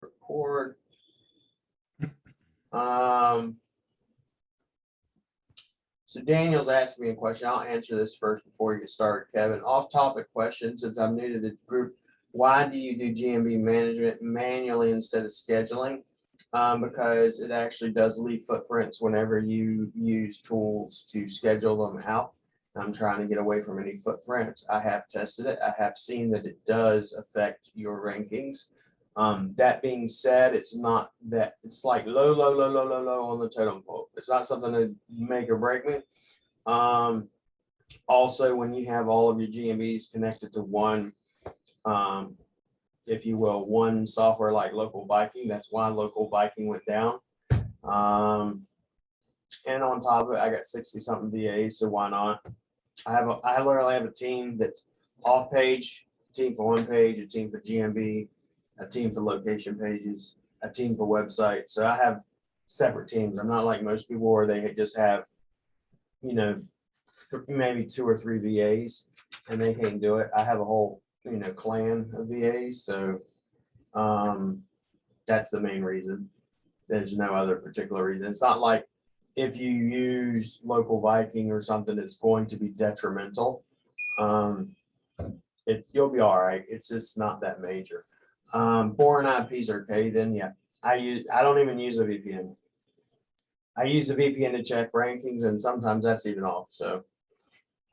record. So Daniel's asking me a question. I'll answer this first before you get started, Kevin. Off-topic question, since I'm new to the group, why do you do GMB management manually instead of scheduling? Because it actually does leave footprints whenever you use tools to schedule them out. I'm trying to get away from any footprints. I have tested it. I have seen that it does affect your rankings. That being said, it's not that it's like low on the totem pole. It's not something to make or break me. Also, when you have all of your GMBs connected to one, if you will, one software like Local Viking, that's why Local Viking went down. And on top of it, I got 60 something VAs, so why not? I literally have a team that's off page, a team for one page, a team for GMB, a team for location pages, a team for website. So I have separate teams. I'm not like most people where they just have, you know, maybe 2 or 3 VAs and they can't do it. I have a whole, you know, clan of VAs. So that's the main reason. There's no other particular reason. It's not like if you use Local Viking or something, it's going to be detrimental. You'll be all right. It's just not that major. Foreign IPs are okay, then yeah. I don't even use a VPN. I use a VPN to check rankings, and sometimes that's even off. So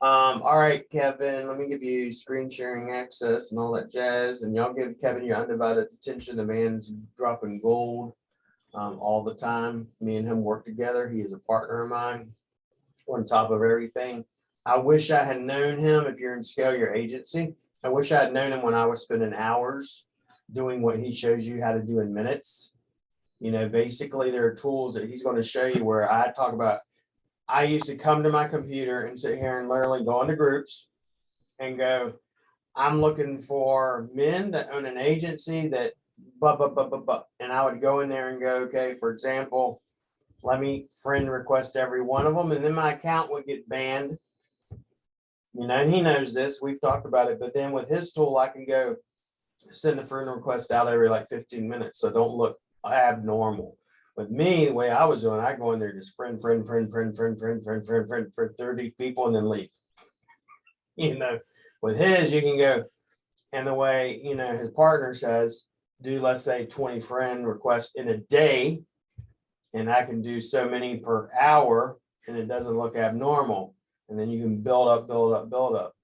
all right, Kevin, let me give you screen sharing access and all that jazz. And y'all give Kevin your undivided attention. The man's dropping gold all the time. Me and him work together. He is a partner of mine on top of everything. I wish I had known him. If you're in Scale Your Agency, I wish I had known him when I was spending hours doing what he shows you how to do in minutes. You know, basically there are tools that he's going to show you where I talk about. I used to come to my computer and sit here and literally go into groups and go, I'm looking for men that own an agency that and I would go in there and go, okay, for example, let me friend request every one of them, and then my account would get banned. You know, and he knows this. We've talked about it, but then with his tool, I can go send a friend request out every like 15 minutes, so don't look abnormal. With me, the way I was doing, I go in there just friend 30 people and then leave. You know, with his, you can go, and the way, you know, his partner says, do let's say 20 friend requests in a day, and I can do so many per hour, and it doesn't look abnormal. And then you can build up.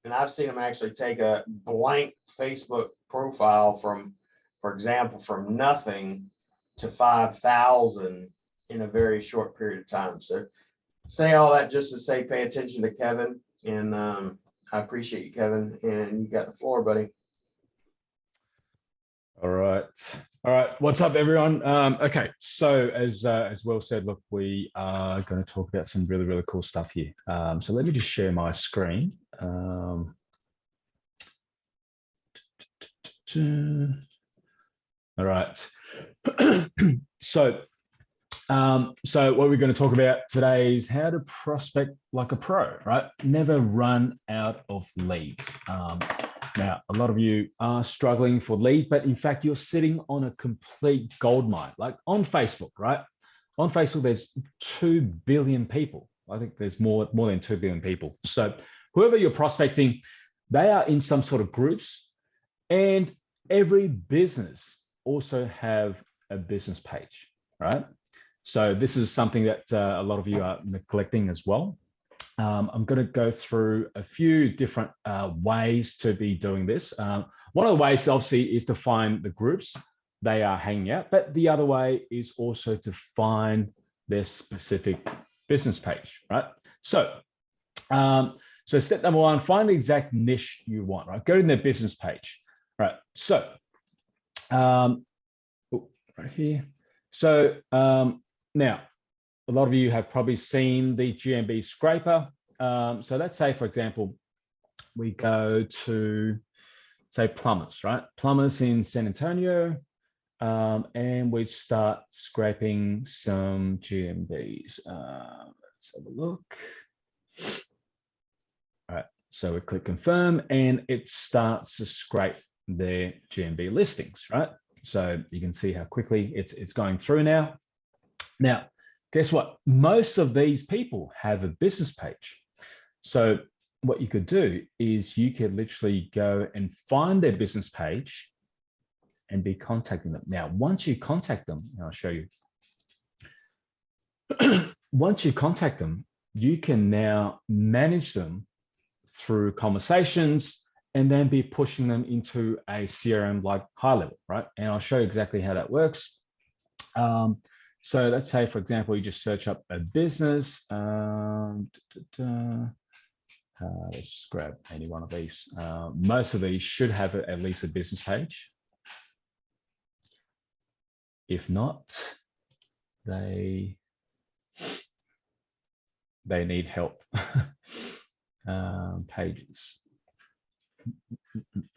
And I've seen them actually take a blank Facebook profile from, for example, from nothing to 5,000 in a very short period of time. So say all that just to say, pay attention to Kevin. And I appreciate you, Kevin. And you got the floor, buddy. All right. What's up, everyone? Okay, so as Will said, look, we are going to talk about some really, really cool stuff here. So let me just share my screen. All right. So what we're going to talk about today is how to prospect like a pro, right? Never run out of leads. Now, a lot of you are struggling for leads, but in fact, you're sitting on a complete gold mine, like on Facebook, right? On Facebook, there's 2 billion people. I think there's more than 2 billion people. So whoever you're prospecting, they are in some sort of groups, and every business also have a business page, right? So this is something that a lot of you are neglecting as well. I'm going to go through a few different ways to be doing this. One of the ways, obviously, is to find the groups they are hanging out, but the other way is also to find their specific business page, right? So, so step number 1, find the exact niche you want, right? Go to their business page, right? So, right here. So now, a lot of you have probably seen the GMB scraper. So let's say, for example, we go to, say, plumbers, right? Plumbers in San Antonio, and we start scraping some GMBs. Let's have a look. All right, so we click confirm, and it starts to scrape their GMB listings, right? So you can see how quickly it's going through now. Now, guess what? Most of these people have a business page. So what you could do is you could literally go and find their business page and be contacting them. Now, once you contact them, I'll show you. Once you contact them, you can now manage them through conversations and then be pushing them into a CRM like High Level, right? And I'll show you exactly how that works. So let's say, for example, you just search up a business. Let's just grab any one of these. Most of these should have at least a business page. If not, they need help. Pages.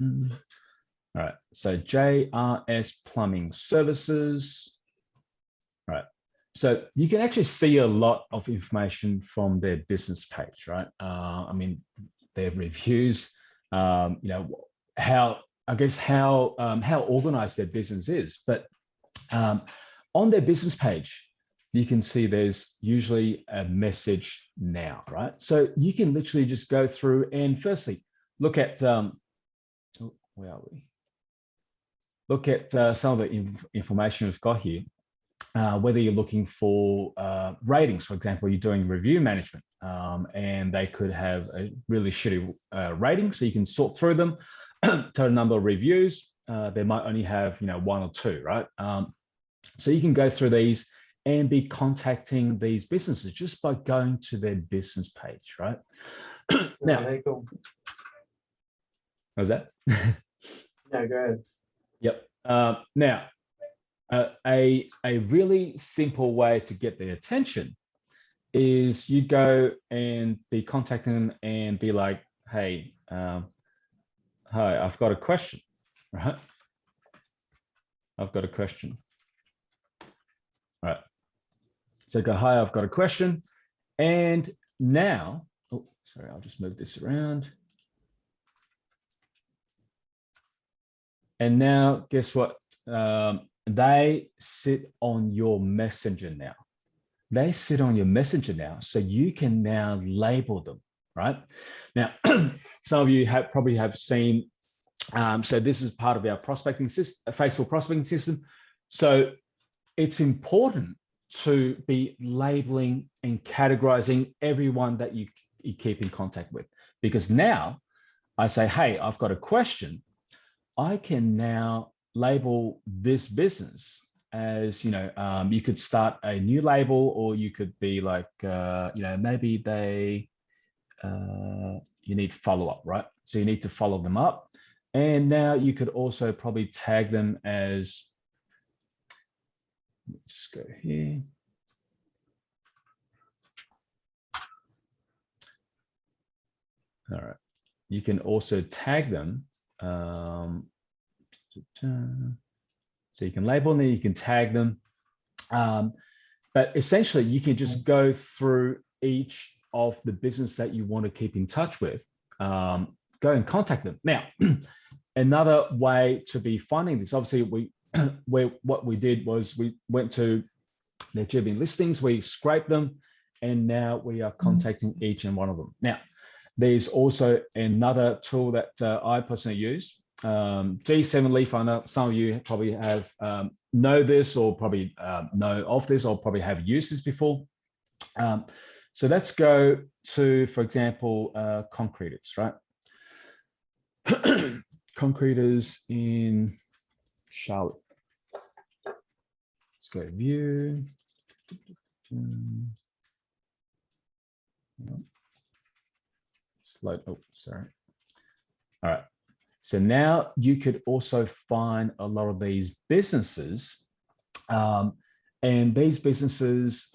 All right, so JRS Plumbing Services. All right, so you can actually see a lot of information from their business page, right? I mean, their reviews, you know, how organized their business is. But on their business page, you can see there's usually a message now, right? So you can literally just go through and firstly, look at, where are we? Look at some of the information we've got here. Whether you're looking for ratings, for example, you're doing review management, and they could have a really shitty rating, so you can sort through them, total number of reviews. They might only have, you know, 1 or 2, right? So you can go through these and be contacting these businesses just by going to their business page, right? Now, cool. what was that? Yeah, go ahead. Yep. Now, a really simple way to get their attention is you go and be contacting them and be like, hey, hi, I've got a question, right? I've got a question. All right. So go, hi, I've got a question. And now, oh, sorry, I'll just move this around. And now, guess what? They sit on your messenger now. They sit on your messenger now, so you can now label them, right? Now, some of you probably have seen, so this is part of our prospecting system, Facebook prospecting system. So it's important to be labeling and categorizing everyone that you keep in contact with, because now I say, hey, I've got a question. I can now label this business as, you know, you could start a new label, or you could be like, you know, maybe they, you need follow-up, right? So you need to follow them up. And now you could also probably tag them as, let's just go here. All right. You can also tag them. So you can label them, you can tag them. But essentially, you can just go through each of the business that you want to keep in touch with, go and contact them. Now, another way to be finding this, obviously, what we did was we went to their GB listings, we scraped them, and now we are contacting each and one of them. Now, there's also another tool that I personally use, G7 Lead Finder. Some of you probably have know this, or probably know of this, or probably have used this before. So let's go to, for example, Concreters, right? Concreters in Charlotte. Let's go view. Slow. Oh, sorry. All right. So now you could also find a lot of these businesses, and these businesses.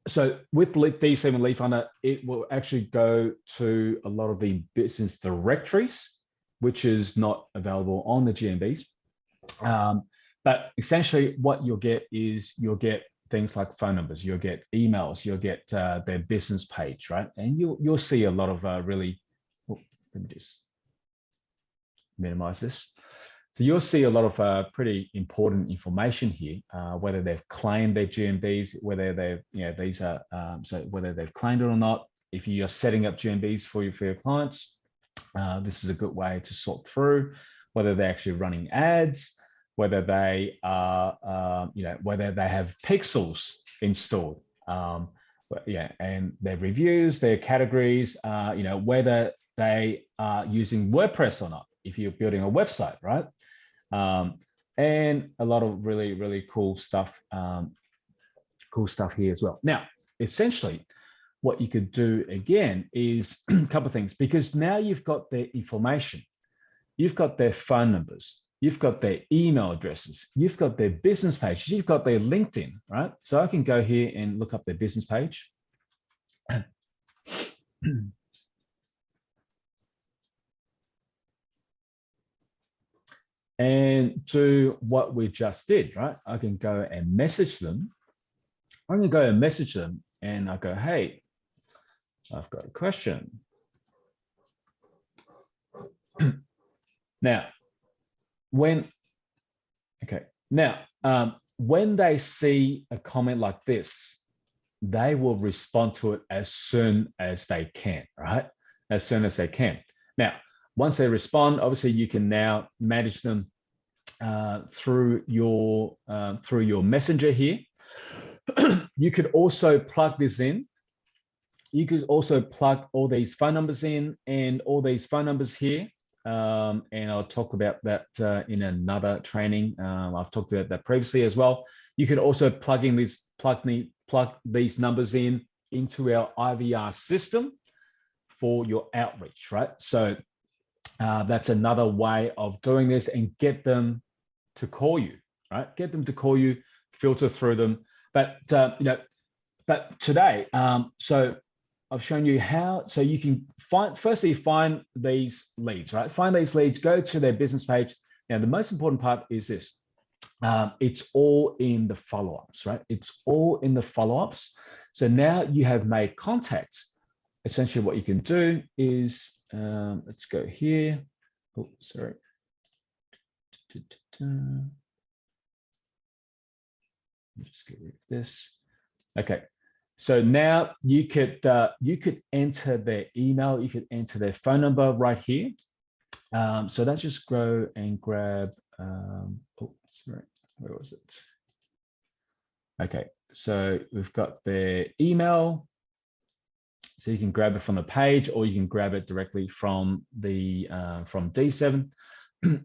So with D7 Lead Finder, it will actually go to a lot of the business directories, which is not available on the GMBs. But essentially, what you'll get is you'll get things like phone numbers, you'll get emails, you'll get their business page, right? And you'll see a lot of really. Oh, let me just minimize this. So you'll see a lot of pretty important information here, whether they've claimed their GMBs, whether they've, these are, so whether they've claimed it or not. If you are setting up GMBs for your clients, this is a good way to sort through whether they're actually running ads, whether they are, whether they have pixels installed, and their reviews, their categories, whether they are using WordPress or not, if you're building a website, right? And a lot of really, really cool stuff here as well. Now, essentially, what you could do again is a couple of things, because now you've got their information, you've got their phone numbers, you've got their email addresses, you've got their business pages, you've got their LinkedIn, right? So I can go here and look up their business page. And do what we just did, right? I can go and message them. I'm gonna go and message them and I go, hey, I've got a question. Now, when they see a comment like this, they will respond to it as soon as they can, right? As soon as they can. Now, once they respond, obviously you can now manage them through your messenger here. You could also plug this in. You could also plug all these phone numbers in and all these phone numbers here. And I'll talk about that in another training. I've talked about that previously as well. You can also plug these numbers into our IVR system for your outreach, right? So that's another way of doing this, and get them to call you, right? Get them to call you, filter through them. But but today, so I've shown you how, so you can firstly find these leads, right? Find these leads, go to their business page. Now, the most important part is this. It's all in the follow-ups, right? It's all in the follow-ups. So now you have made contacts. Essentially what you can do is, let's go here. Oh, sorry. Just get rid of this. Okay. So now you could enter their email, you could enter their phone number right here. So let's just go and grab, oh, sorry, where was it? Okay, so we've got their email. So you can grab it from the page, or you can grab it directly from the from D7.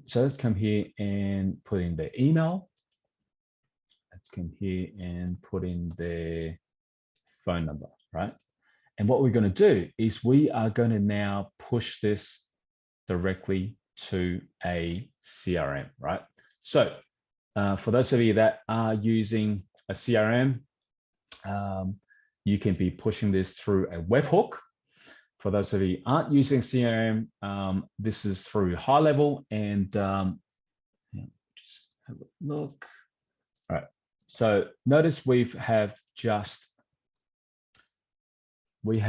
So let's come here and put in their email. Let's come here and put in their phone number, right? And what we're going to do is we are going to now push this directly to a CRM, right? So for those of you that are using a CRM, you can be pushing this through a webhook. For those of you who aren't using CRM, this is through high level, and just have a look. All right, so notice we have just let me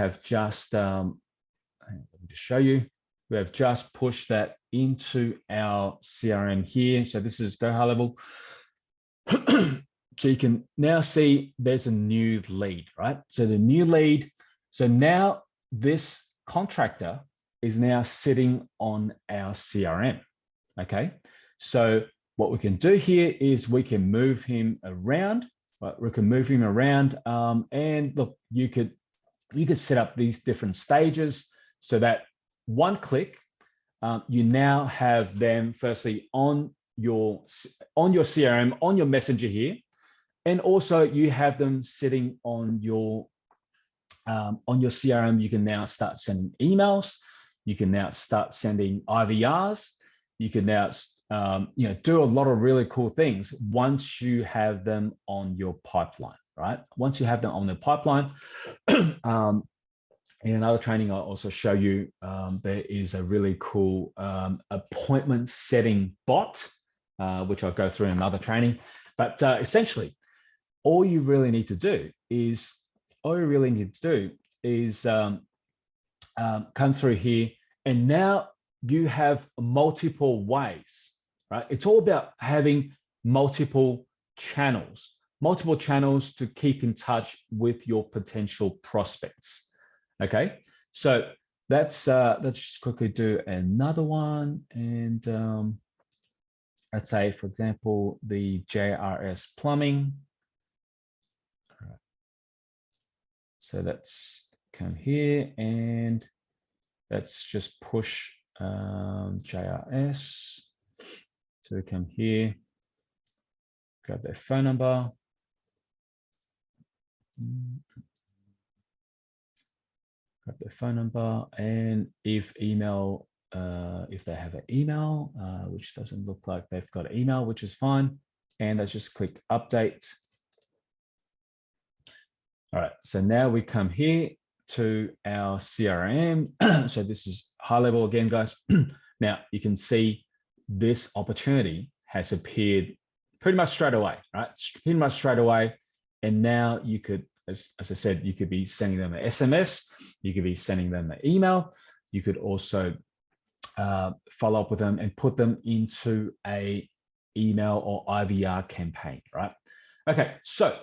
just show you. We have just pushed that into our CRM here. So this is go high level. So you can now see there's a new lead, right? So the new lead. So now this contractor is now sitting on our CRM. Okay. So what we can do here is we can move him around. Right? We can move him around. And look, you could set up these different stages so that one click, you now have them firstly on your CRM, on your messenger here, and also you have them sitting on your CRM. You can now start sending emails. You can now start sending IVRs. You can now do a lot of really cool things once you have them on your pipeline, right? Once you have them on the pipeline. In another training, I'll also show you there is a really cool appointment setting bot, which I'll go through in another training. But essentially, all you really need to do is come through here, and now you have multiple ways, right? It's all about having multiple channels to keep in touch with your potential prospects. Okay, so let's just quickly do another one, and let's say, for example, the JRS plumbing. All right. So let's come here and let's just push JRS. So we come here, grab their phone number. Grab their phone number, and if email, if they have an email, which doesn't look like they've got an email, which is fine. And let's just click update. All right, so now we come here to our CRM. So this is high level again, guys. Now you can see this opportunity has appeared pretty much straight away, right? Pretty much straight away. And now you could, as I said, you could be sending them an SMS, you could be sending them an email, you could also follow up with them and put them into a email or IVR campaign, right? Okay, so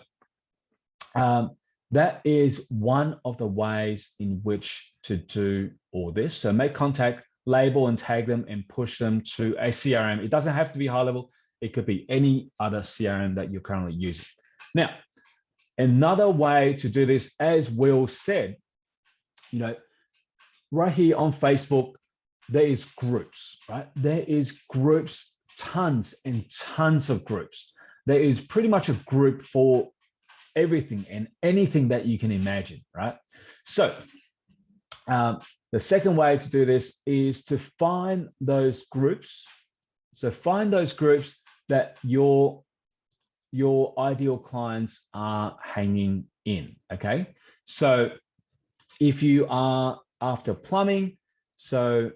that is one of the ways in which to do all this. So make contact, label and tag them and push them to a CRM. It doesn't have to be high level. It could be any other CRM that you're currently using. Now, another way to do this, as Will said, right here on Facebook, there is groups, right? There is groups, tons and tons of groups. There is pretty much a group for everything and anything that you can imagine, right? So the second way to do this is to find those groups. So find those groups that your ideal clients are hanging in, okay? So if you are after plumbing, so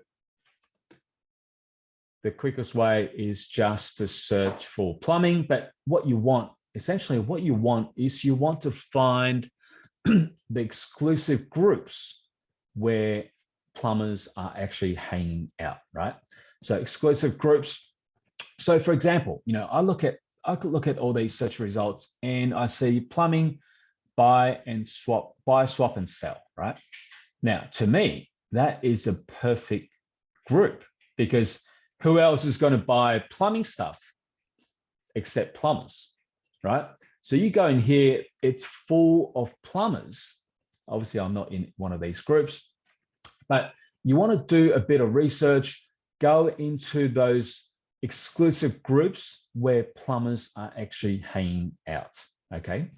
the quickest way is just to search for plumbing, but what you want, essentially what you want is you want to find the exclusive groups where plumbers are actually hanging out, right? So exclusive groups. So for example, I could look at all these search results and I see plumbing, buy, swap and sell, right? Now, to me, that is a perfect group because who else is going to buy plumbing stuff except plumbers, right? So you go in here, it's full of plumbers. Obviously, I'm not in one of these groups, but you want to do a bit of research, go into those exclusive groups where plumbers are actually hanging out, okay?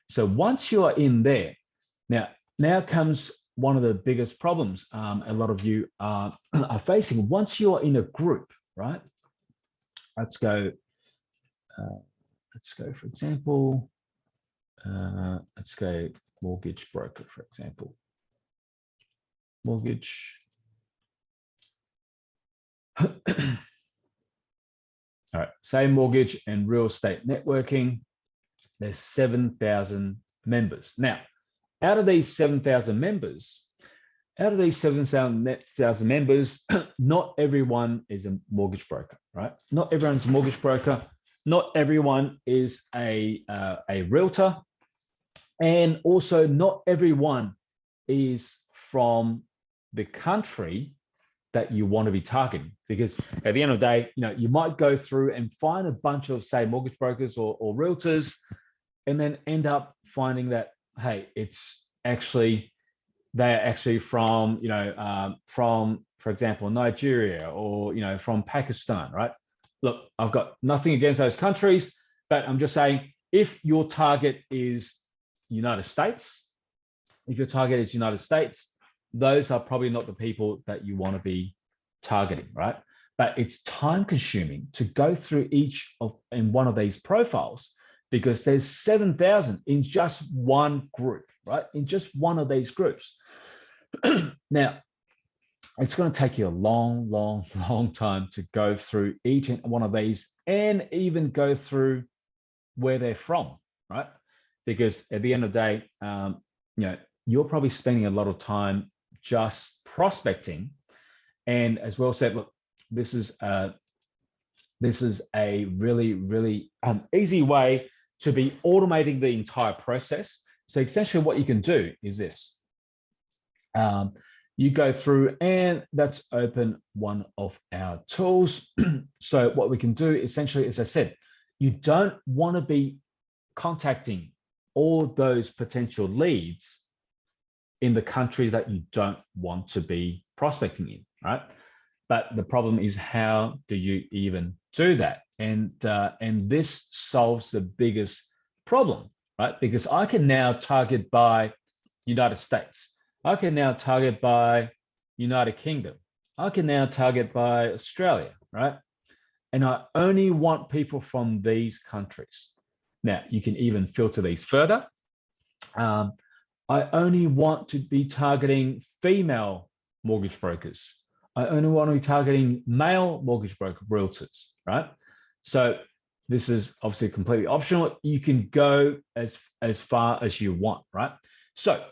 So once you are in there, now comes one of the biggest problems a lot of you are facing. Once you are in a group, right? Let's go, for example, let's go mortgage broker, for example. Mortgage. All right, say mortgage and real estate networking. There's 7,000 members. Now, out of these 7,000 members, not everyone is a mortgage broker, right? Not everyone's a mortgage broker. Not everyone is a realtor. And also not everyone is from the country that you want to be targeting, because at the end of the day, you might go through and find a bunch of, say, mortgage brokers or realtors, and then end up finding that, hey, they're actually from, for example, Nigeria or, from Pakistan, right? Look, I've got nothing against those countries, but I'm just saying, if your target is United States, those are probably not the people that you want to be targeting, right? But it's time consuming to go through in one of these profiles, because there's 7,000 in just one group, right? In just one of these groups. Now, it's going to take you a long, long, long time to go through each one of these and even go through where they're from, right? Because at the end of the day, you're probably spending a lot of time just prospecting. And as Will said, look, this is this is a really, really easy way to be automating the entire process. So essentially what you can do is this. You go through and that's open one of our tools. So what we can do essentially, as I said, you don't want to be contacting all those potential leads in the country that you don't want to be prospecting in, right? But the problem is, how do you even do that? And this solves the biggest problem, right? Because I can now target by United States. I can now target by United Kingdom. I can now target by Australia, right? And I only want people from these countries. Now, you can even filter these further. I only want to be targeting female mortgage brokers. I only want to be targeting male mortgage broker realtors, right? So this is obviously completely optional. You can go as far as you want, right? So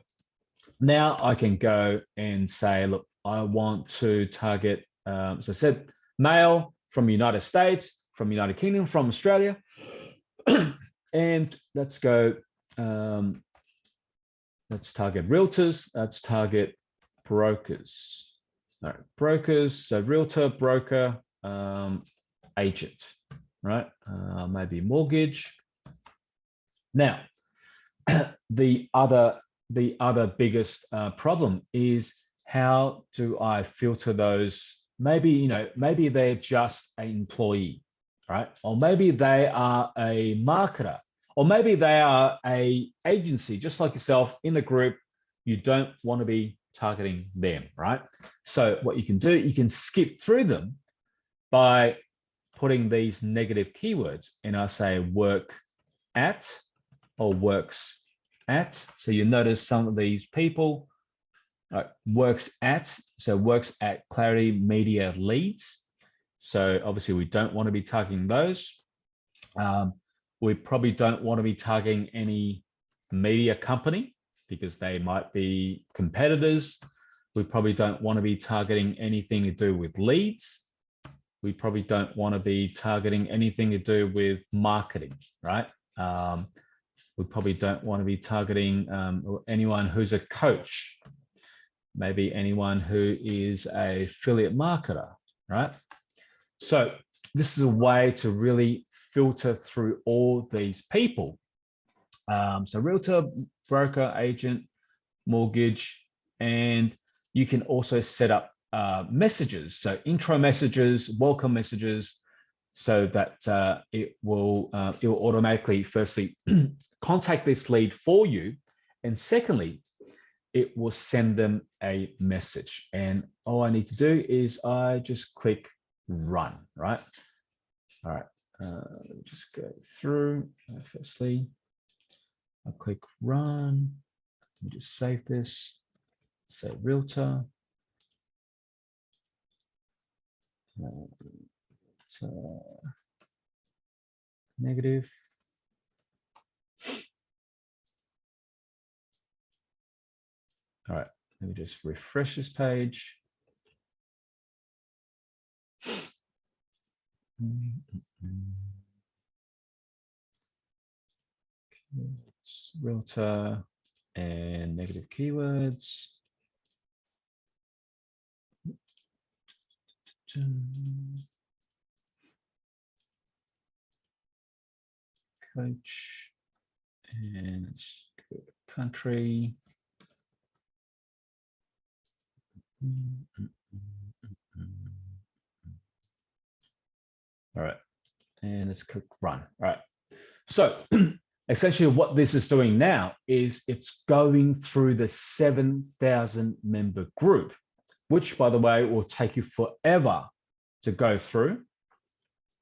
now I can go and say, look, I want to target, so I said, male from United States, from United Kingdom, from Australia. And let's go, let's target realtors, let's target brokers. All right, brokers, so realtor, broker, agent, right? Maybe mortgage. Now, the other biggest problem is, how do I filter those? Maybe, maybe they're just an employee, right? Or maybe they are a marketer, or maybe they are a agency, just like yourself in the group. You don't want to be targeting them, right? So what you can do, you can skip through them by putting these negative keywords, and I say work at or works at. So you notice some of these people, works at, so works at Clarity Media Leads. So obviously we don't want to be targeting those. We probably don't want to be targeting any media company because they might be competitors. We probably don't want to be targeting anything to do with leads. We probably don't want to be targeting anything to do with marketing, right? We probably don't want to be targeting anyone who's a coach, maybe anyone who is an affiliate marketer, right? So this is a way to really filter through all these people. So realtor, broker, agent, mortgage, and you can also set up messages, so intro messages, welcome messages, so that it will automatically, firstly, contact this lead for you, and secondly, it will send them a message. And all I need to do is I just click run, right? All right, just go through. Firstly, I click run. Let me just save this. Say realtor. Negative. All right, let me just refresh this page. It's realtor and negative keywords. Coach, and it's country. All right, and let's click run. All right, so essentially what this is doing now is it's going through the 7,000 member group, which, by the way, will take you forever to go through.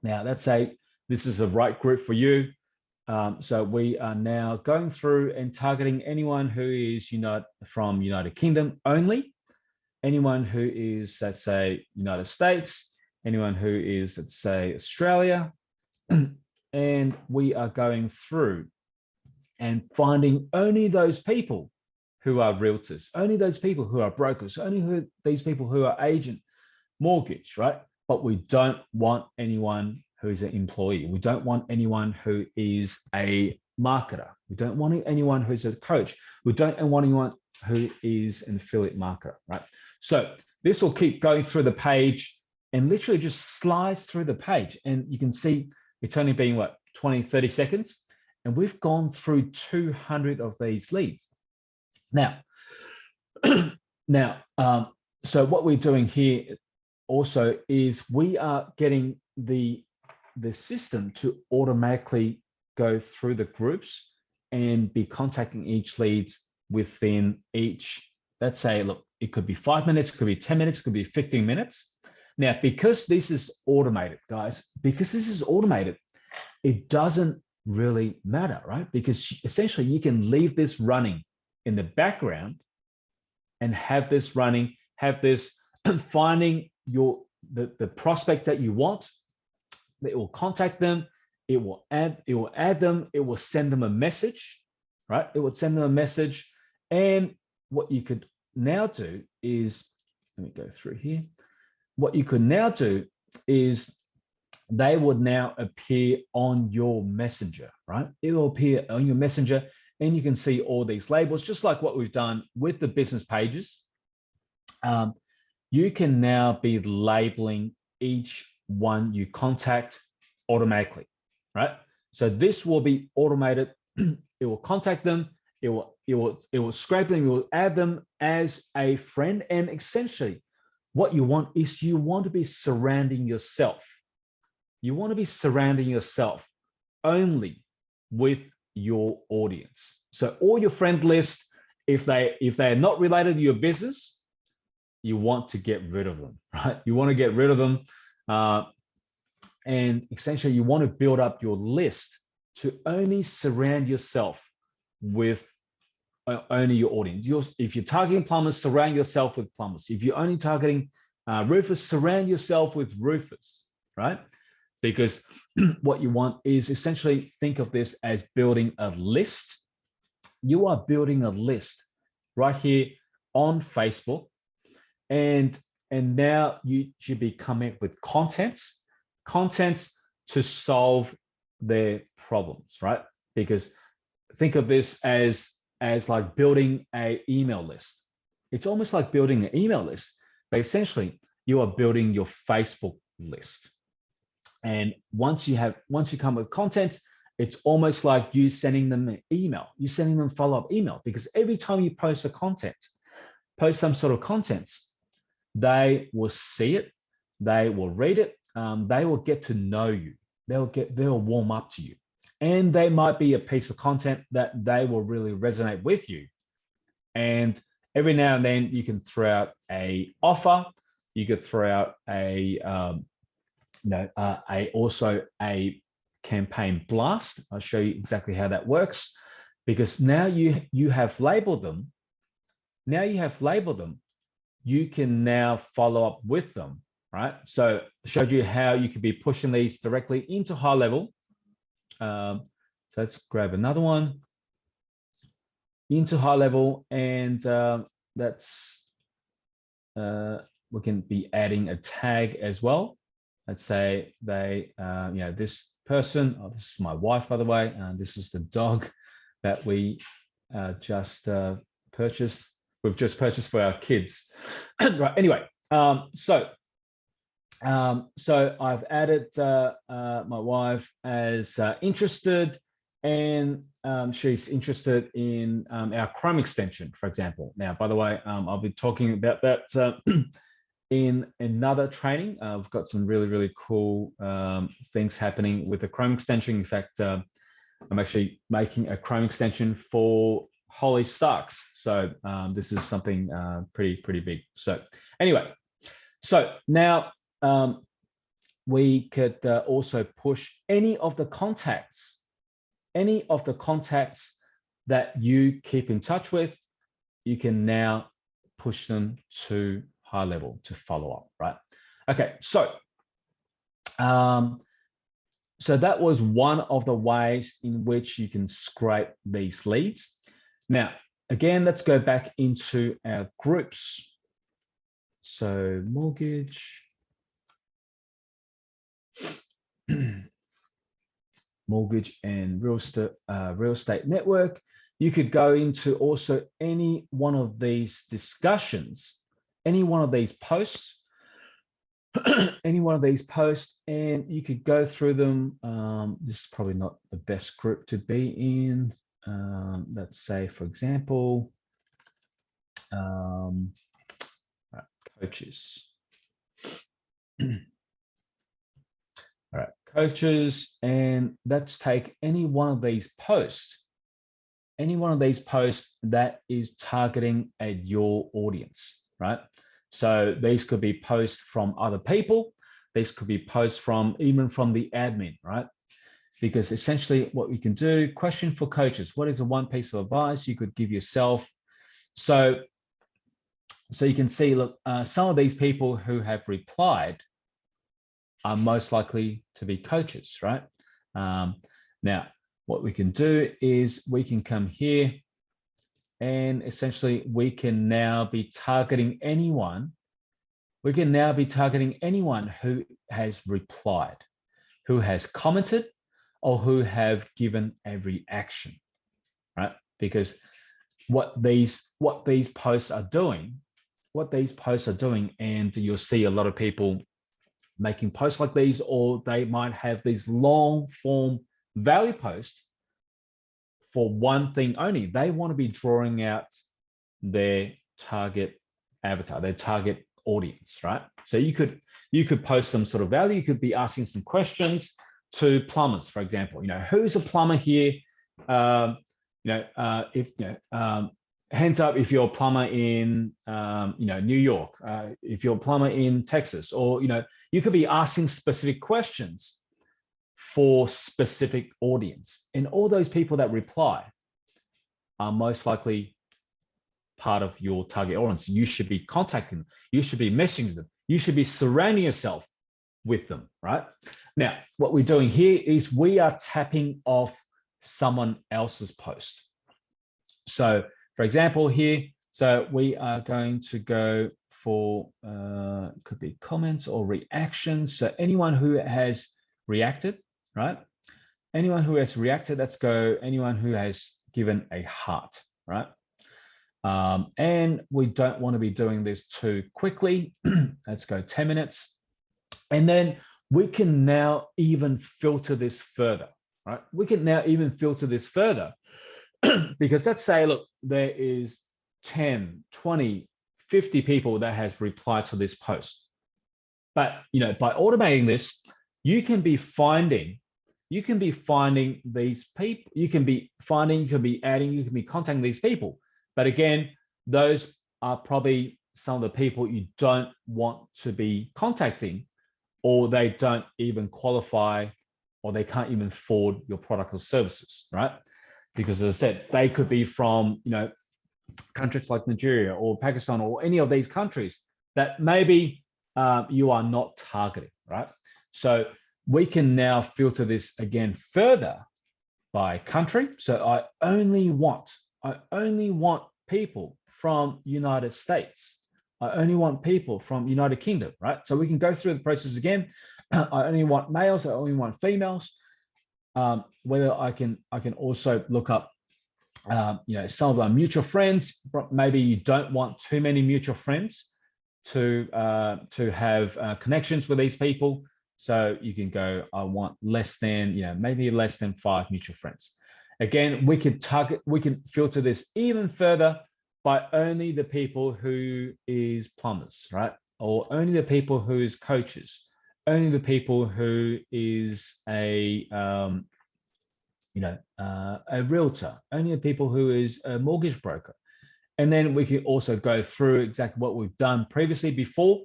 Now, let's say this is the right group for you. So we are now going through and targeting anyone who is from United Kingdom only, anyone who is, let's say, United States, anyone who is, let's say, Australia, and we are going through and finding only those people who are realtors, only those people who are brokers, these people who are agent mortgage, right? But we don't want anyone who is an employee. We don't want anyone who is a marketer. We don't want anyone who's a coach. We don't want anyone who is an affiliate marketer, right? So this will keep going through the page and literally just slides through the page. And you can see it's only been what, 20, 30 seconds. And we've gone through 200 of these leads. Now, so what we're doing here also is we are getting the system to automatically go through the groups and be contacting each leads within each, let's say, look, it could be 5 minutes, it could be 10 minutes, it could be 15 minutes. Now, because this is automated, guys, because this is automated, it doesn't really matter, right? Because essentially you can leave this running in the background and have this running, have this finding the prospect that you want. It will contact them, it will add them, it will send them a message, right? It would send them a message. And what you could now do is, let me go through here. What you could now do is they would now appear on your messenger, right? It will appear on your messenger and you can see all these labels, just like what we've done with the business pages. You can now be labeling each one you contact automatically, right? So this will be automated. It will contact them. It will scrape them. It will add them as a friend. And essentially, what you want is you want to be surrounding yourself. You want to be surrounding yourself only with your audience. So all your friend list, if they're not related to your business, you want to get rid of them, right? You want to get rid of them. And essentially you want to build up your list to only surround yourself with only your audience. If you're targeting plumbers, surround yourself with plumbers. If you're only targeting roofers, surround yourself with roofers, right? Because what you want is essentially, think of this as building a list. You are building a list right here on Facebook. And now you should be coming up with contents to solve their problems, right? Because think of this as like building an email list. It's almost like building an email list, but essentially you are building your Facebook list. And once you come with content, it's almost like you sending them an email. You're sending them follow-up email, because every time you post some sort of contents, they will see it, they will read it, they will get to know you, they'll warm up to you, and they might be a piece of content that they will really resonate with you. And every now and then you can throw out a offer, you could throw out also a campaign blast. I'll show you exactly how that works, because now you have labeled them. Now you have labeled them. You can now follow up with them, right? So I showed you how you could be pushing these directly into high level. So let's grab another one into high level, and we can be adding a tag as well. Let's say this person, this is my wife, by the way, and this is the dog that we just purchased. We've just purchased for our kids. Right. Anyway, so I've added my wife as interested, and she's interested in our Chrome extension, for example. Now, by the way, I'll be talking about that in another training. I've got some really, really cool things happening with the Chrome extension. In fact, I'm actually making a Chrome extension for Holly Starks. So this is something pretty big. So anyway, so now we could also push any of the contacts that you keep in touch with. You can now push them to high level to follow up, right? Okay, so so that was one of the ways in which you can scrape these leads. Now, again, let's go back into our groups. So mortgage. mortgage and real estate network. You could go into also any one of these discussions, any one of these posts, any one of these posts, and you could go through them. This is probably not the best group to be in. Let's say, for example, coaches. All right, coaches, and let's take any one of these posts, that is targeting at your audience, right? So these could be posts from other people. These could be posts from even from the admin, right? Because essentially what we can do, question for coaches, what is the one piece of advice you could give yourself? So you can see, look, some of these people who have replied are most likely to be coaches, right? Now, what we can do is we can come here and essentially we can now be targeting anyone. We can now be targeting anyone who has replied, who has commented, or who have given a reaction, right? Because what these posts are doing, and you'll see a lot of people making posts like these, or they might have these long form value posts for one thing only. They want to be drawing out their target avatar, their target audience, right? So you could post some sort of value. You could be asking some questions to plumbers, for example. Who's a plumber here? Hands up if you're a plumber in New York, if you're a plumber in Texas, or you could be asking specific questions for specific audience, and all those people that reply are most likely part of your target audience. You should be contacting them. You should be messaging them. You should be surrounding yourself with them, right? Now, what we're doing here is we are tapping off someone else's post. So, for example, here, so we are going to go for, could be comments or reactions. So anyone who has reacted, right? Anyone who has reacted, let's go, anyone who has given a heart, right? And we don't want to be doing this too quickly. Let's go 10 minutes. And then we can now even filter this further, right? We can now even filter this further because let's say, look, there is 10, 20, 50 people that has replied to this post. But, by automating this, you can be finding these people, you can be adding, you can be contacting these people. But again, those are probably some of the people you don't want to be contacting, or they don't even qualify, or they can't even afford your product or services, right? Because as I said, they could be from, countries like Nigeria or Pakistan or any of these countries that maybe you are not targeting, right? So we can now filter this again further by country. So I only want people from United States. I only want people from United Kingdom, right? So we can go through the process again. I only want males, I only want females. Whether I can also look up, some of our mutual friends. Maybe you don't want too many mutual friends to have connections with these people. So you can go, I want less than, maybe less than 5 mutual friends. Again, we can filter this even further by only the people who is plumbers, right? Or only the people who is coaches, only the people who is a realtor, only the people who is a mortgage broker. And then we can also go through exactly what we've done previously before.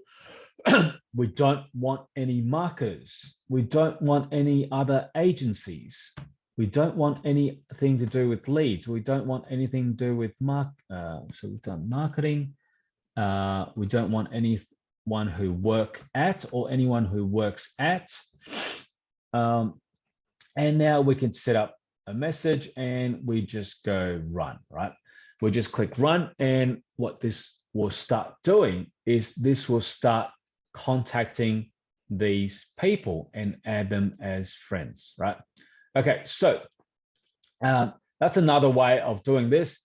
We don't want any marketers. We don't want any other agencies. We don't want anything to do with leads. We don't want anything to do with so we've done marketing. We don't want anyone who work at or anyone who works at. And now we can set up a message and we just go run, right? We just click run, and what this will start doing is this will start contacting these people and add them as friends, right? Okay, so that's another way of doing this.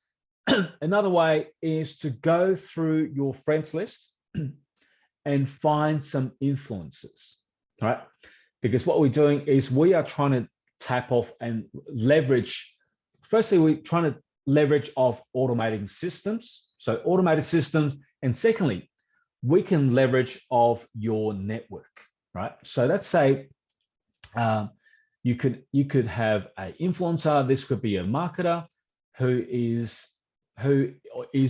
Another way is to go through your friends list and find some influences, right? Because what we're doing is we are trying to tap off and leverage. Firstly, we're trying to leverage off automating systems. So automated systems. And secondly, we can leverage off your network, right? So let's say you could have an influencer. This could be a marketer who is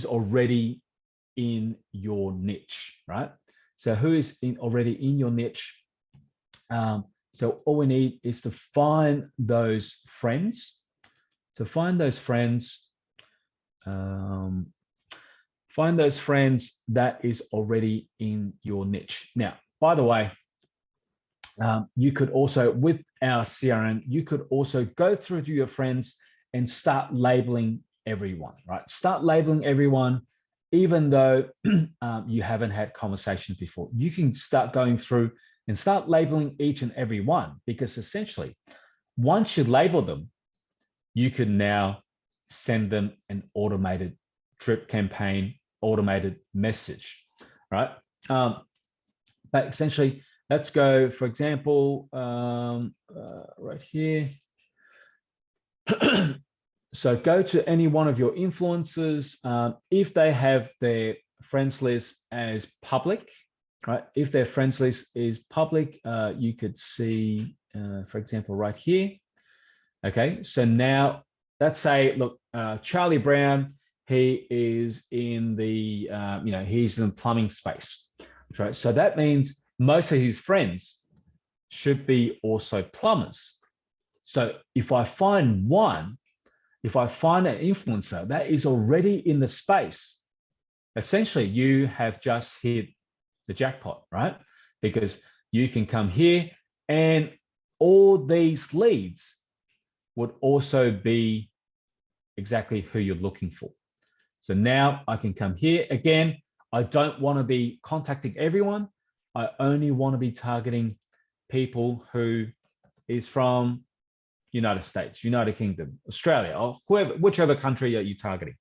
already in your niche, right? So who is already in your niche? So all we need is to find those friends. To find those friends, that is already in your niche. Now, by the way, you could also, with our CRM, you could also go through to your friends and start labeling everyone, right? Start labeling everyone, even though you haven't had conversations before. You can start going through and start labeling each and every one, because essentially, once you label them, you can now send them an automated drip campaign, automated message, right? But essentially, let's go, for example, right here. So go to any one of your influencers. If they have their friends list as public, right? If their friends list is public, you could see, for example, right here. Okay, so now let's say, look, Charlie Brown, he is in the, he's in the plumbing space, right? So that means most of his friends should be also plumbers. So if I find an influencer that is already in the space, essentially you have just hit the jackpot, right? Because you can come here and all these leads would also be exactly who you're looking for. So now I can come here. Again, I don't want to be contacting everyone. I only want to be targeting people who is from United States, United Kingdom, Australia, or whichever country are you targeting.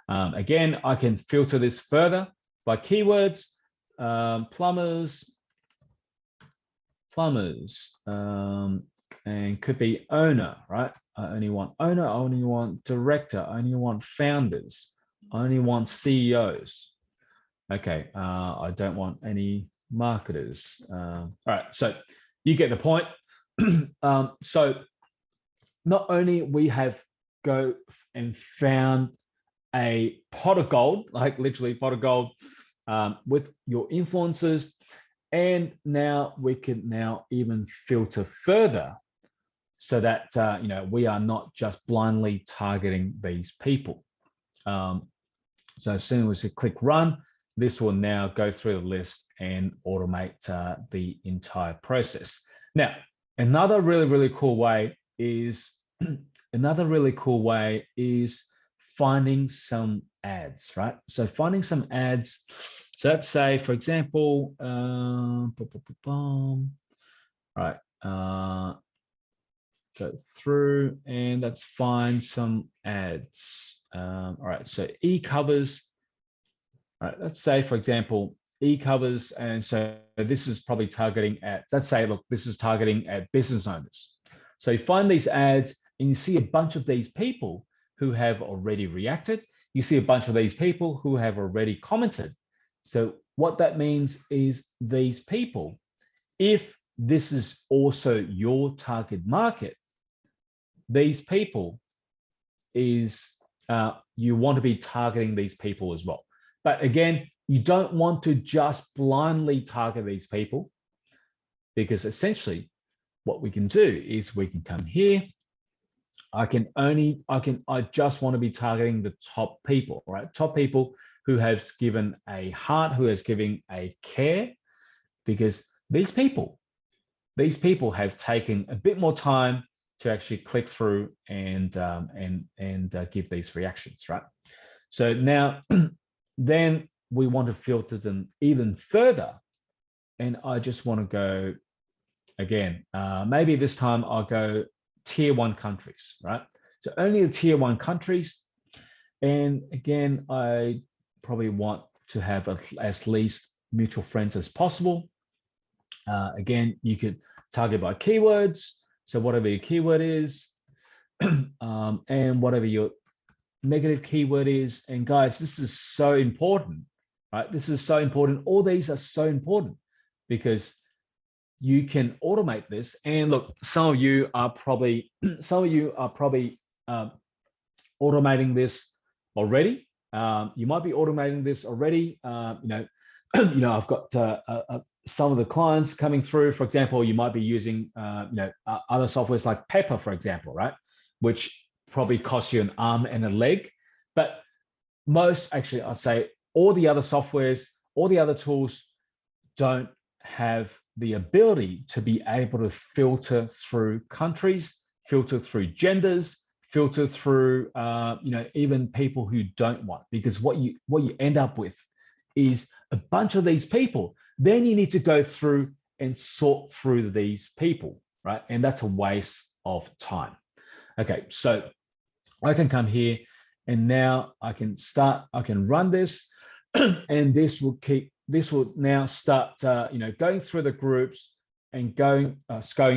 Again, I can filter this further by keywords, plumbers, and could be owner, right? I only want owner, I only want director, I only want founders, I only want CEOs. Okay, I don't want any marketers. All right, so you get the point. So not only we have go and found a pot of gold, like literally pot of gold, with your influencers, and now we can now even filter further so that we are not just blindly targeting these people. So as soon as we click run, this will now go through the list and automate the entire process. Now, another really cool way is finding some ads, right? So finding some ads. So let's say, for example, right, go through and let's find some ads. All right, so e-covers. All right, let's say, for example, e-covers, and so this is probably targeting at, let's say, look, this is targeting at business owners. So you find these ads and you see a bunch of these people who have already reacted. You see a bunch of these people who have already commented. So what that means is these people, if this is also your target market, these people is, you want to be targeting these people as well. But again, you don't want to just blindly target these people, because essentially what we can do is we can come here. I just want to be targeting the top people, right? Top people who have given a heart, who has given a care, because these people have taken a bit more time to actually click through and give these reactions, right? So now, then we want to filter them even further and I just want to go again, maybe this time I'll go tier 1 countries, right? So only the tier 1 countries. And again, I probably want to have as least mutual friends as possible. Again, you could target by keywords. So whatever your keyword is, and whatever your negative keyword is. And guys, this is so important, right? This is so important. All these are so important because you can automate this. And look, some of you are probably automating this already. You might be automating this already. I've got some of the clients coming through. For example, you might be using other softwares like Pepper, for example, right? Which probably costs you an arm and a leg. But actually, I'd say all the other softwares, all the other tools don't have the ability to be able to filter through countries, filter through genders, filter through even people who don't want, because what you end up with is a bunch of these people. Then you need to go through and sort through these people, right? And that's a waste of time. Okay, so I can come here and now I can run this and this will now start going through the groups and going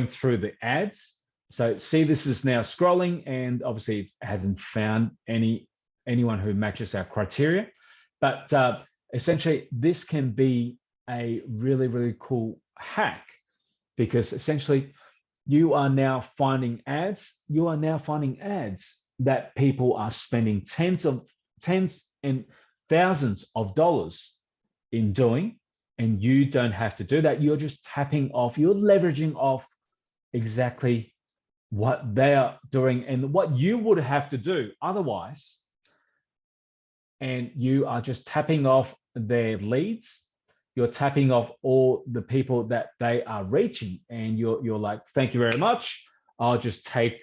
through the ads. So see, this is now scrolling, and obviously it hasn't found anyone who matches our criteria. But essentially, this can be a really, really cool hack, because essentially you are now finding ads. You are now finding ads that people are spending tens and thousands of dollars in doing, and you don't have to do that. You're just tapping off. You're leveraging off exactly what they are doing and what you would have to do otherwise. And you are just tapping off their leads. You're tapping off all the people that they are reaching. And you're like, thank you very much. I'll just take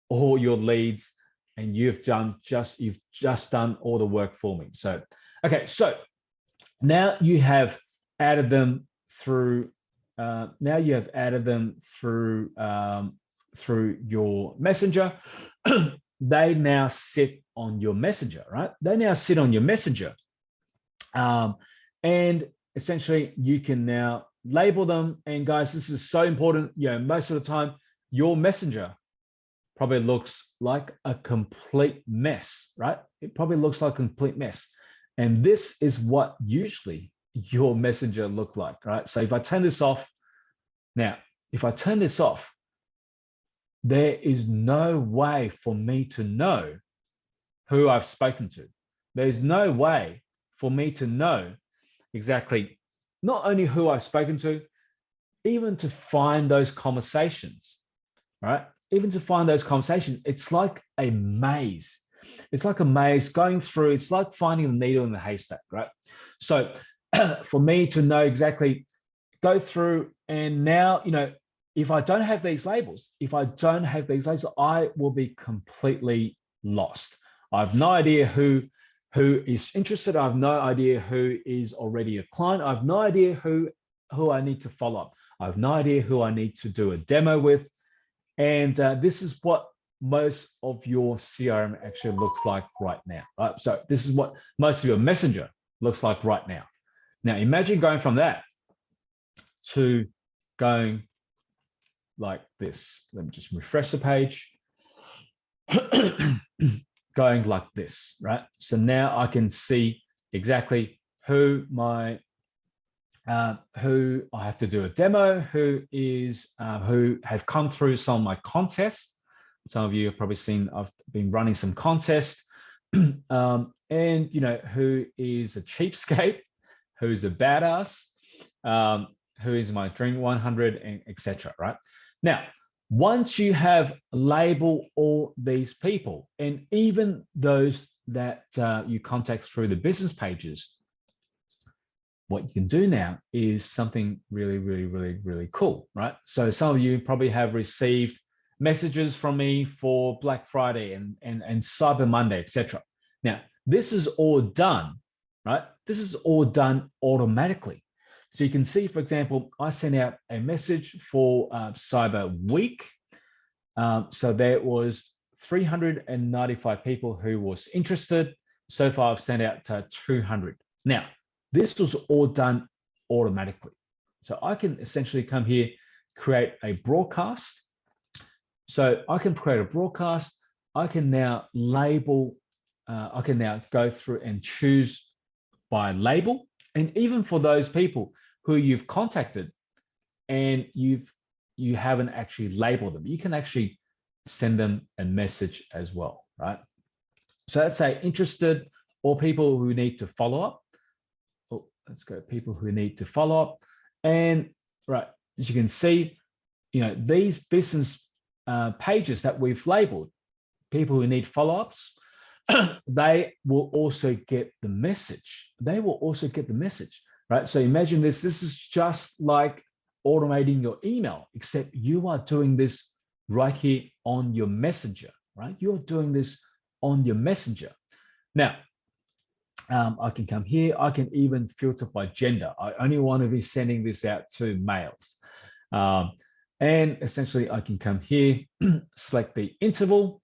all your leads, and you've just done all the work for me. So, okay, so now you have added them through. Through your messenger. They now sit on your messenger, right? They now sit on your messenger. And essentially you can now label them. And guys, this is so important. Most of the time your messenger probably looks like a complete mess, right? It probably looks like a complete mess. And this is what usually your messenger look like, right? So if I turn this off, there is no way for me to know who I've spoken to. There's no way for me to know exactly not only who I've spoken to, even to find those conversations, right? Even to find those conversations, it's like a maze. It's like a maze going through. It's like finding a needle in the haystack, right? So for me to know exactly, go through, and now, if I don't have these labels, I will be completely lost. I have no idea who is interested. I have no idea who is already a client. I have no idea who I need to follow up. I have no idea who I need to do a demo with. And this is what most of your CRM actually looks like right now. So this is what most of your messenger looks like right now. Now imagine going from that to going like this. Let me just refresh the page. Going like this, right? So now I can see exactly who I have to do a demo, who have come through some of my contests. Some of you have probably seen I've been running some contests, and who is a cheapskate, who's a badass, who is my Dream 100, and etc. Right? Now, once you have labeled all these people, and even those that you contact through the business pages, what you can do now is something really, really, really, really cool, right? So some of you probably have received messages from me for Black Friday and Cyber Monday, etc. Now, this is all done, right? This is all done automatically. So you can see, for example, I sent out a message for Cyber Week. So there was 395 people who was interested. So far, I've sent out to 200. Now, this was all done automatically. So I can essentially come here, create a broadcast. So I can create a broadcast. I can now label, I can now go through and choose by label. And even for those people who you've contacted and you haven't actually labeled them, you can actually send them a message as well, right? So let's say interested or people who need to follow up. Oh, let's go people who need to follow up. And right, as you can see, these business pages that we've labeled, people who need follow-ups, they will also get the message. They will also get the message, right? So imagine this. This is just like automating your email, except you are doing this right here on your messenger, right? You're doing this on your messenger. Now, I can come here. I can even filter by gender. I only want to be sending this out to males. And essentially, I can come here, select the interval.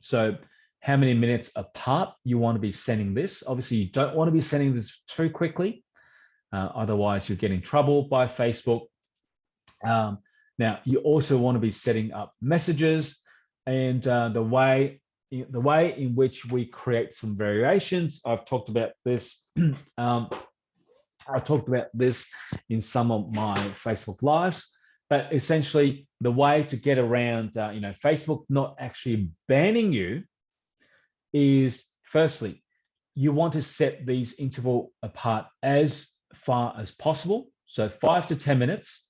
So how many minutes apart you want to be sending this. Obviously, you don't want to be sending this too quickly. Otherwise, you'll get in trouble by Facebook. Now, you also want to be setting up messages, and the way in which we create some variations. I've talked about this. I talked about this in some of my Facebook Lives. But essentially, the way to get around, Facebook not actually banning you is, firstly, you want to set these interval apart as far as possible, so 5 to 10 minutes.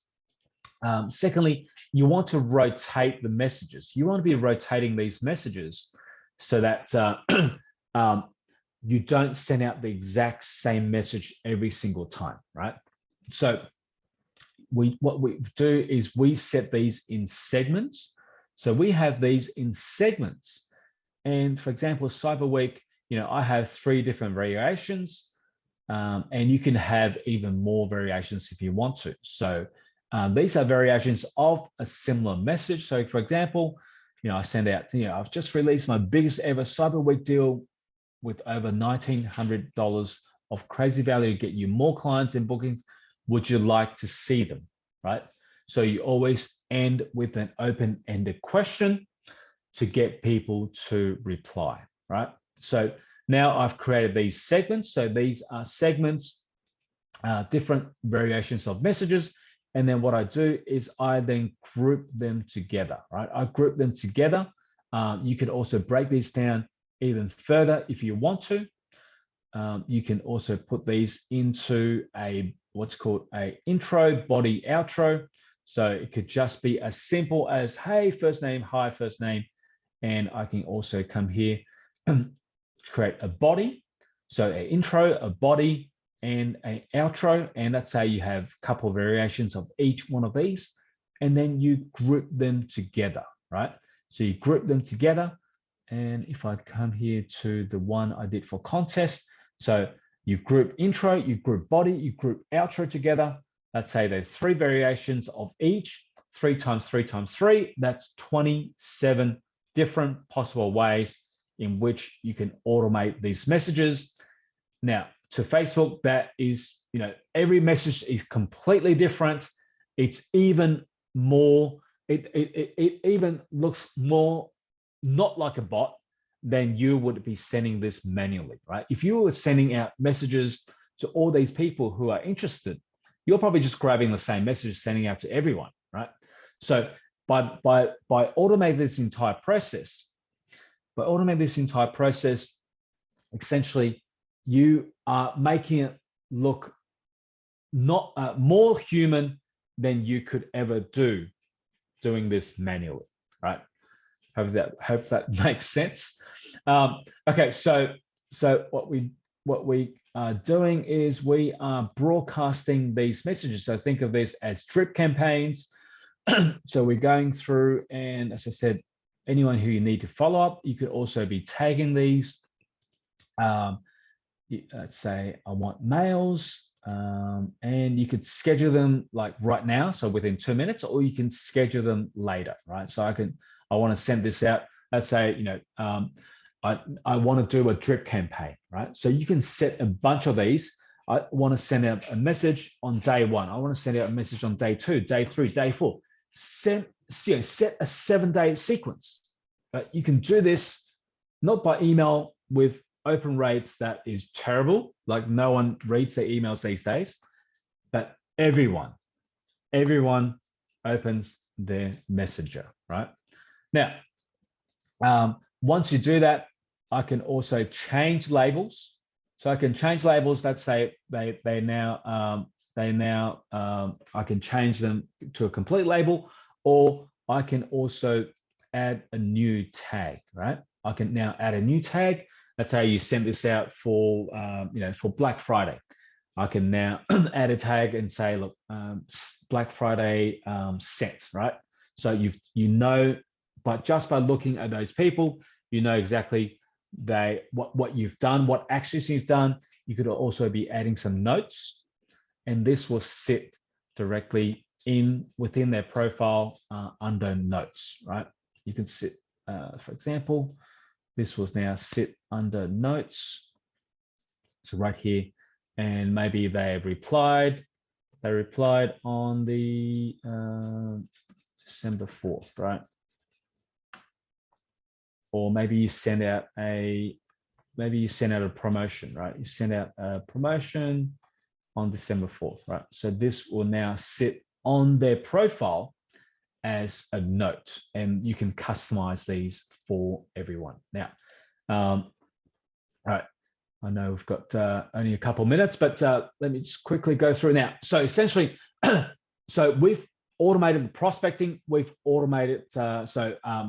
Secondly, you want to rotate the messages. You want to be rotating these messages so that you don't send out the exact same message every single time, right? So what we do is we set these in segments. So we have these in segments. And for example, Cyber Week, I have 3 different variations, and you can have even more variations if you want to. So these are variations of a similar message. So for example, I send out, I've just released my biggest ever Cyber Week deal with over $1,900 of crazy value to get you more clients and bookings. Would you like to see them, right? So you always end with an open-ended question to get people to reply, right? So now I've created these segments. So these are segments, different variations of messages. And then what I do is I then group them together, right? I group them together. You can also break these down even further if you want to. You can also put these into what's called a intro, body, outro. So it could just be as simple as, hey, first name, hi, first name. And I can also come here and create a body. So an intro, a body, and an outro. And let's say you have a couple of variations of each one of these. And then you group them together, right? So you group them together. And if I come here to the one I did for contest, so you group intro, you group body, you group outro together. Let's say there's 3 variations of each, 3 times 3 times 3. That's 27 different possible ways in which you can automate these messages. Now, to Facebook, that is, every message is completely different. It's even more, it even looks more not like a bot than you would be sending this manually, right? If you were sending out messages to all these people who are interested, you're probably just grabbing the same message, sending out to everyone, right? So by automating this entire process, essentially you are making it look not more human than you could ever do doing this manually, right? Hope that makes sense. Okay, so what we are doing is we are broadcasting these messages. So think of this as drip campaigns. So we're going through, and as I said, anyone who you need to follow up, you could also be tagging these. Let's say I want males. And you could schedule them like right now, so within 2 minutes, or you can schedule them later, right? So I want to send this out. Let's say, I want to do a drip campaign, right? So you can set a bunch of these. I want to send out a message on day 1. I want to send out a message on day 2, day 3, day 4. Set a 7-day sequence. But you can do this not by email with open rates that is terrible, like no one reads their emails these days, but everyone opens their messenger, right? Now, once you do that, I can also change labels. So I can change labels that say I can change them to a complete label, or I can also add a new tag, right? I can now add a new tag. Let's say you send this out for, for Black Friday. I can now add a tag and say, look, Black Friday set, right? So but just by looking at those people, you know exactly what you've done, what actions you've done. You could also be adding some notes, and this will sit directly within their profile under notes, right? You can sit, for example, this was now sit under notes. So right here, and maybe they replied on the December 4th, right? Or maybe you send out a promotion, right? You send out a promotion on December 4th, right? So this will now sit on their profile as a note, and you can customize these for everyone. Now, all right, I know we've got only a couple minutes, but let me just quickly go through now. So essentially, so we've automated the prospecting, we've automated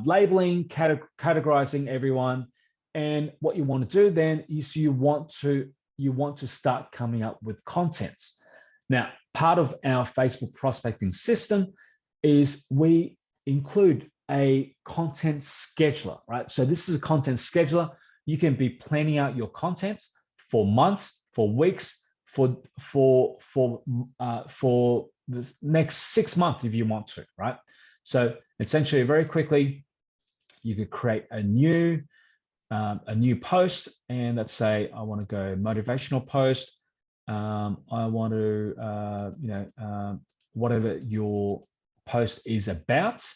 labeling, categorizing everyone, and what you want to do then is you want to start coming up with contents. Now, part of our Facebook prospecting system is we include a content scheduler, right? So this is a content scheduler. You can be planning out your contents for months, for weeks, for the next 6 months if you want to, right? So essentially, very quickly, you could create a new post, and let's say I want to go motivational post. I want to, whatever your post is about,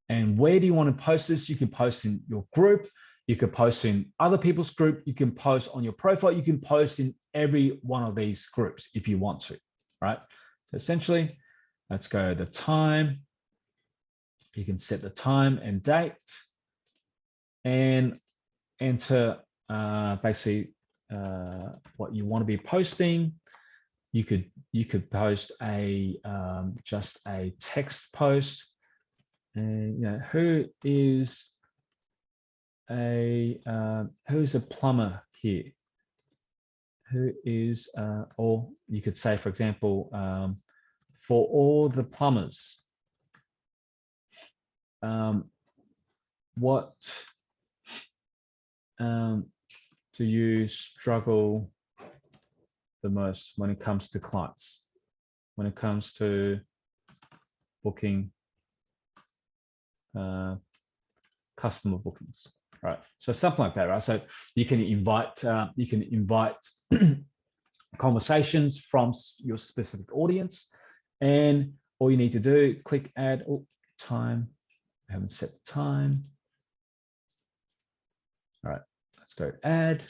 and where do you want to post this? You can post in your group, you can post in other people's group, you can post on your profile, you can post in every one of these groups if you want to, right? So essentially, let's go the time. You can set the time and date, and enter basically what you want to be posting. You could post just a text post, and who is a plumber here? Who is or you could say, for example, for all the plumbers, what do you struggle the most when it comes to clients, when it comes to booking customer bookings, right? So something like that, right? So you can invite conversations from your specific audience, and all you need to do, click add. Time, I haven't set the time. All right, let's go add.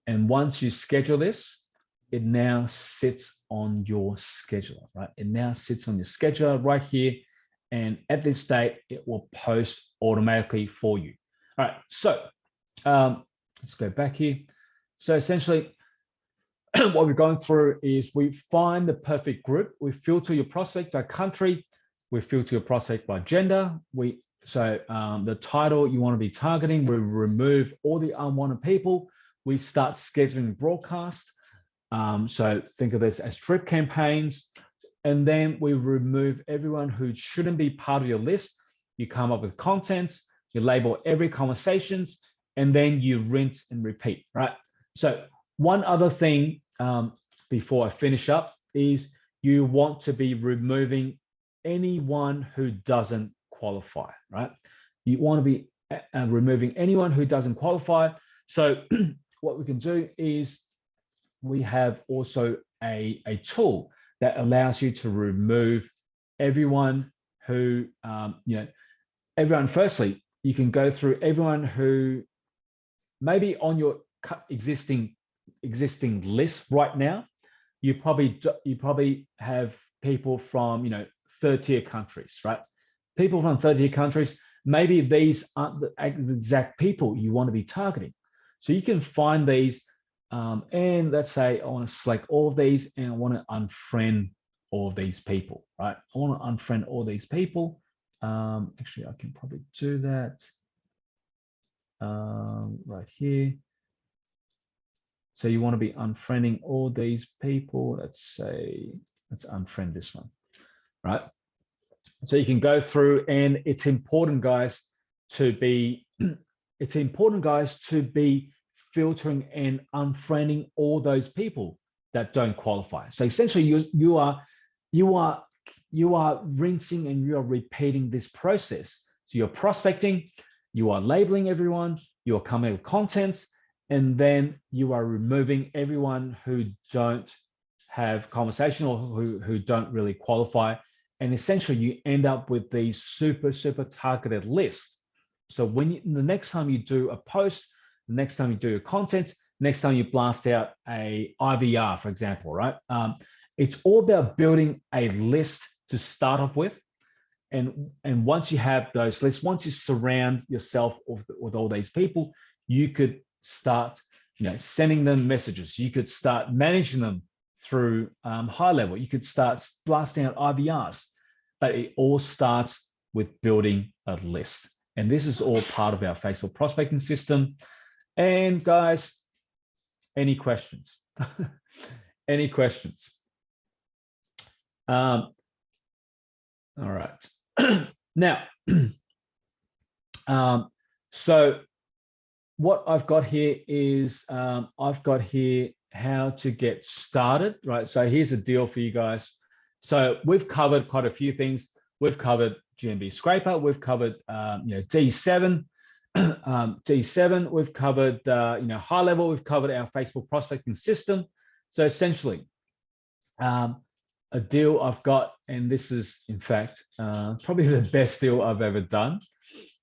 And once you schedule this, it now sits on your scheduler, right? It now sits on your scheduler right here. And at this date, it will post automatically for you. All right, so let's go back here. So essentially, what we're going through is we find the perfect group. We filter your prospect by country. We filter your prospect by gender. The title you want to be targeting, we remove all the unwanted people. We start scheduling broadcast. So think of this as drip campaigns. And then we remove everyone who shouldn't be part of your list. You come up with contents, you label every conversations, and then you rinse and repeat, right? So one other thing before I finish up is you want to be removing anyone who doesn't qualify, right? You want to be removing anyone who doesn't qualify. So what we can do is we have also a tool that allows you to remove everyone who, everyone, firstly, you can go through everyone who maybe on your existing list right now, you probably have people from, third tier countries, right? People from third tier countries, maybe these aren't the exact people you want to be targeting. So you can find these, and let's say I want to select all of these and I want to unfriend all of these people, right? I want to unfriend all these people. Actually, I can probably do that right here. So you want to be unfriending all these people. Let's say, let's unfriend this one, right? So you can go through, and it's important, guys, to be, filtering and unfriending all those people that don't qualify. So essentially you are rinsing and you are repeating this process. So you're prospecting, you are labeling everyone, you are coming with contents, and then you are removing everyone who don't have conversation or who don't really qualify. And essentially you end up with these super targeted lists. So when the next time you do a post, the next time you do your content, next time you blast out a IVR, for example, right? It's all about building a list to start off with. And once you have those lists, once you surround yourself with all these people, you could start, sending them messages. You could start managing them through high level. You could start blasting out IVRs, but it all starts with building a list. And this is all part of our Facebook prospecting system. And guys, any questions? Any questions? All right. Now, so what I've got here is I've got here how to get started, right? So here's a deal for you guys. So we've covered quite a few things. We've covered GMB scraper. We've covered D7. D7. We've covered high level. We've covered our Facebook prospecting system. So essentially, a deal I've got, and this is in fact probably the best deal I've ever done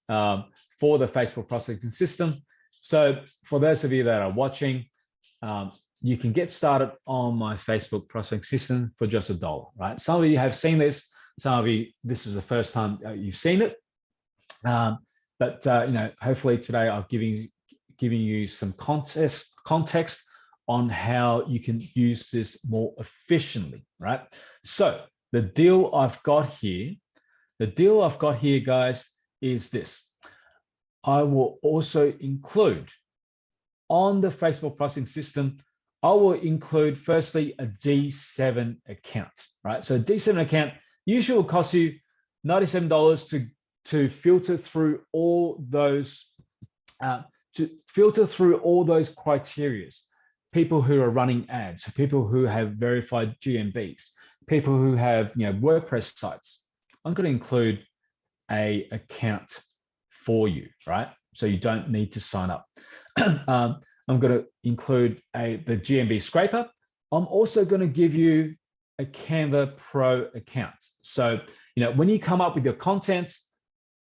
for the Facebook prospecting system. So for those of you that are watching, you can get started on my Facebook prospecting system for just $1, right? Some of you have seen this. Some of you, this is the first time you've seen it. But hopefully today I've giving you some context on how you can use this more efficiently, right? So the deal I've got here, guys, is this. I will also include on the Facebook pricing system, I will include firstly a D7 account, right? So D7 account usually will cost you $97 to filter through all those criteria. People who are running ads, people who have verified GMBs, people who have WordPress sites. I'm going to include a account for you, right? So you don't need to sign up. I'm going to include the GMB scraper. I'm also going to give you a Canva Pro account. So when you come up with your contents,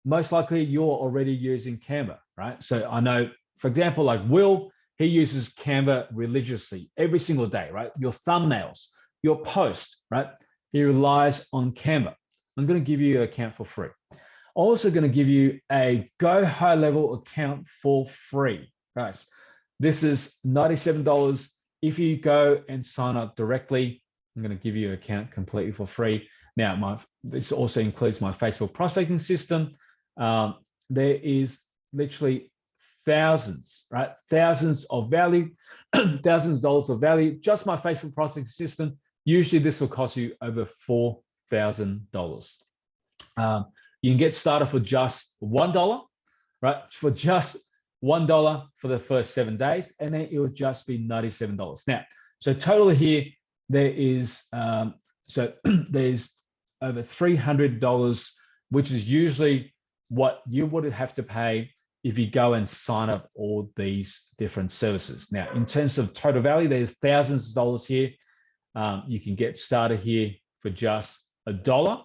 most likely you're already using Canva, right? So I know, for example, like Will, he uses Canva religiously every single day, right? Your thumbnails, your posts, right? He relies on Canva. I'm going to give you an account for free. Also going to give you a Go High Level account for free, guys. This is $97. If you go and sign up directly, I'm going to give you an account completely for free. Now, this also includes my Facebook prospecting system. There is literally thousands, right? Thousands of value, thousands of dollars of value. Just my Facebook prospecting system. Usually this will cost you over $4,000. You can get started for just $1, right? For just $1 for the first 7 days, and then it will just be $97. Now, So total here, there is, so there's over $300, which is usually what you would have to pay if you go and sign up all these different services. Now, in terms of total value, there's thousands of dollars here. You can get started here for just $1,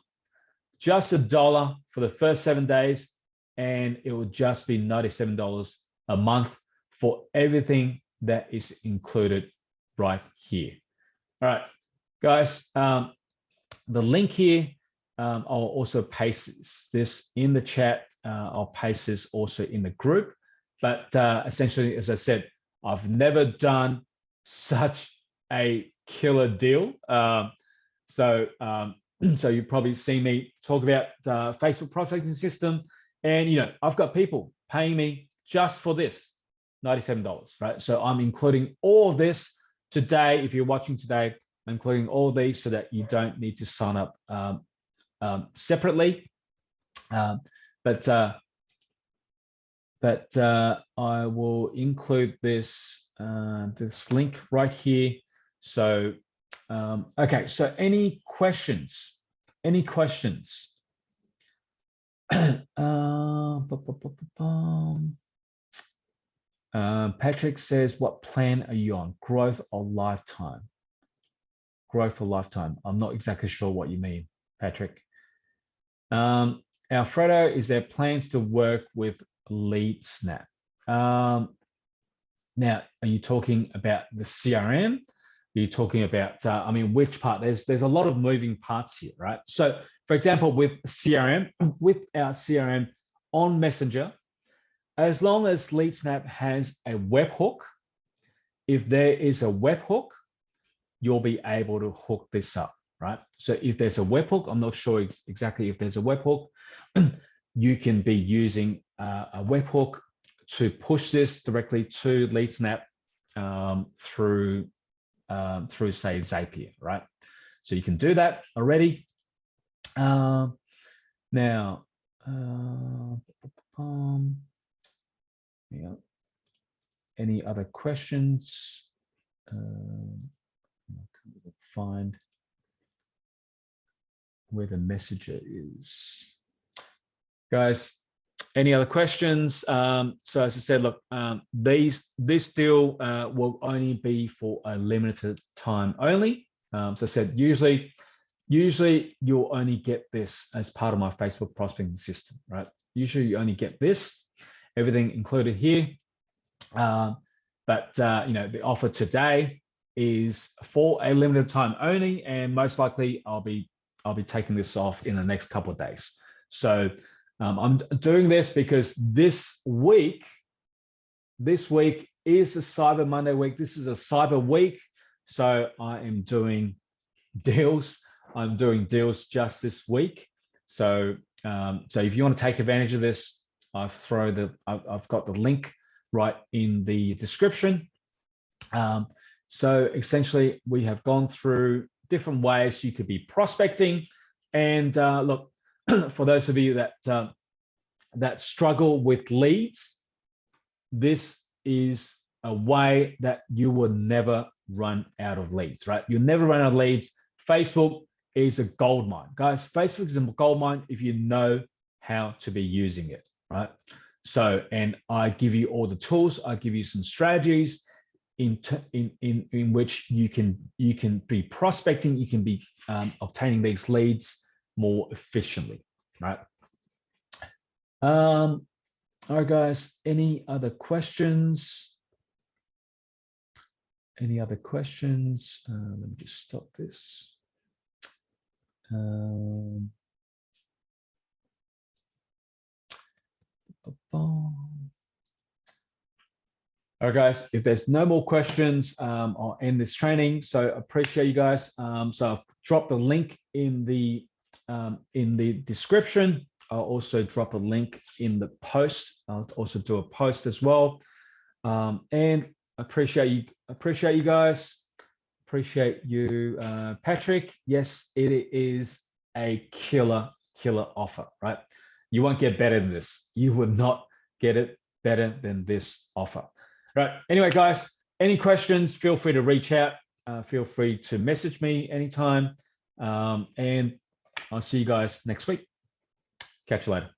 just $1 for the first 7 days, and it will just be $97 a month for everything that is included right here. All right, guys, the link here, I'll also paste this in the chat. I'll paste this also in the group. But essentially, as I said, I've never done such a killer deal. So you probably see me talk about Facebook prospecting system, and I've got people paying me just for this, $97, right? So I'm including all of this today. If you're watching today, I'm including all of these so that you don't need to sign up separately. But I will include this this link right here. So okay, so any questions? Any questions? Patrick says, what plan are you on? Growth or lifetime? Growth or lifetime? I'm not exactly sure what you mean, Patrick. Alfredo, is there plans to work with LeadSnap? Now, are you talking about the CRM? Are you talking about, I mean, which part? There's a lot of moving parts here, right? So, for example, with CRM, with our CRM on Messenger, as long as LeadSnap has a webhook, if there is a webhook, you'll be able to hook this up, right? So if there's a webhook, I'm not sure exactly if there's a webhook, you can be using a webhook to push this directly to LeadSnap through say Zapier, right? So you can do that already. Now, any other questions? I can't find where the messenger is. Guys, any other questions? So as I said, look, this deal will only be for a limited time only. So I said, usually you'll only get this as part of my Facebook prospecting system, right? Usually you only get this, everything included here. But the offer today is for a limited time only, and most likely I'll be taking this off in the next couple of days. So I'm doing this because this week is a Cyber Monday week. This is a Cyber week, so I am doing deals. I'm doing deals just this week. So if you want to take advantage of this, I've got the link right in the description. So essentially, we have gone through different ways you could be prospecting. And look, for those of you that struggle with leads, this is a way that you will never run out of leads, right? You'll never run out of leads. Facebook is a gold mine. Guys, Facebook is a gold mine if you know how to be using it, right? So, and I give you all the tools, I give you some strategies in which you can be prospecting, you can be obtaining these leads more efficiently, right? All right, guys, any other questions? Any other questions? Let me just stop this. All right, guys, if there's no more questions, I'll end this training. So appreciate you guys. So I've dropped the link in the description. I'll also drop a link in the post. I'll also do a post as well. And appreciate you guys. Appreciate you, Patrick. Yes, it is a killer offer, right? You won't get better than this. You would not get it better than this offer. Right. Anyway, guys, any questions, feel free to reach out. feel free to message me anytime. And I'll see you guys next week. Catch you later.